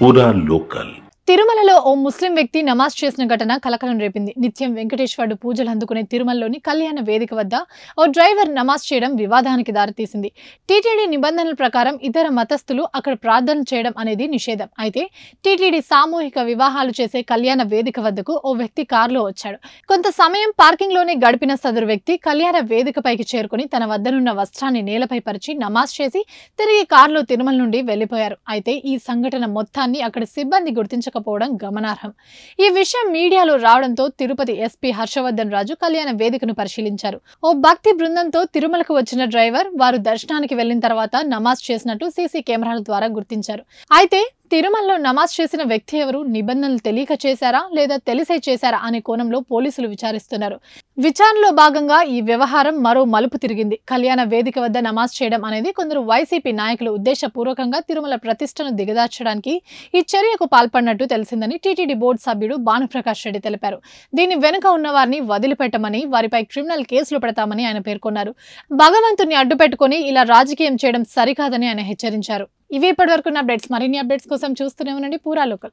पूरा लोकल। తిరుమలలో ఓ ముస్లిం వ్యక్తి నమాజ్ చేసిన ఘటన కలకలం రేపింది. నిత్యం వెంకటేశ్వరుడు పూజలు అందుకునే తిరుమలలోని కళ్యాణ వేదిక వద్ద ఓ డ్రైవర్ నమాజ్ చేయడం వివాదానికి దారితీసింది. టీటీడీ నిబంధనల ప్రకారం ఇతర మతస్థులు అక్కడ ప్రార్థన చేయడం అనేది నిషేధం. అయితే టీటీడీ సామూహిక వివాహాలు చేసే కళ్యాణ వేదిక వద్దకు ఓ వ్యక్తి కారులో వచ్చాడు. కొంత సమయం పార్కింగ్ లోనే గడిపిన సదరు వ్యక్తి కళ్యాణ వేదికపైకి చేరుకుని తన వద్దనున్న వస్త్రాన్ని నేలపై పరిచి నమాజ్ చేసి తిరిగి కారులో తిరుమల నుండి వెళ్లిపోయారు. అయితే ఈ సంఘటన మొత్తాన్ని అక్కడ సిబ్బంది గుర్తించక గమనార్హం. ఈ విషయం మీడియాలో రావడంతో తిరుపతి ఎస్పీ హర్షవర్ధన్ రాజు కళ్యాణ వేదికను పరిశీలించారు. ఓ భక్తి బృందంతో తిరుమలకు వచ్చిన డ్రైవర్ వారు దర్శనానికి వెళ్లిన తర్వాత నమాజ్ చేసినట్టు సీసీ కెమెరాల ద్వారా గుర్తించారు. అయితే తిరుమలలో నమాజ్ చేసిన వ్యక్తి ఎవరు, నిబంధనలు తెలియక చేశారా లేదా తెలిసే చేశారా అనే కోణంలో పోలీసులు విచారిస్తున్నారు. విచారణలో భాగంగా ఈ వ్యవహారం మరో మలుపు తిరిగింది. కళ్యాణ వేదిక వద్ద నమాజ్ చేయడం అనేది కొందరు వైసీపీ నాయకులు ఉద్దేశపూర్వకంగా తిరుమల ప్రతిష్టను దిగదార్చడానికి ఈ చర్యకు పాల్పడినట్టు తెలిసిందని టీటీడీ బోర్డు సభ్యుడు భానుప్రకాష్ రెడ్డి తెలిపారు. దీని వెనుక ఉన్న వారిని వదిలిపెట్టమని, వారిపై క్రిమినల్ కేసులు పెడతామని ఆయన పేర్కొన్నారు. భగవంతుని అడ్డుపెట్టుకుని ఇలా రాజకీయం చేయడం సరికాదని ఆయన హెచ్చరించారు. ఇవి ఇప్పటివరకు అప్డేట్స్. మరిన్ని అప్డేట్స్ కోసం చూస్తూనే ఉండండి పూరా లోకల్.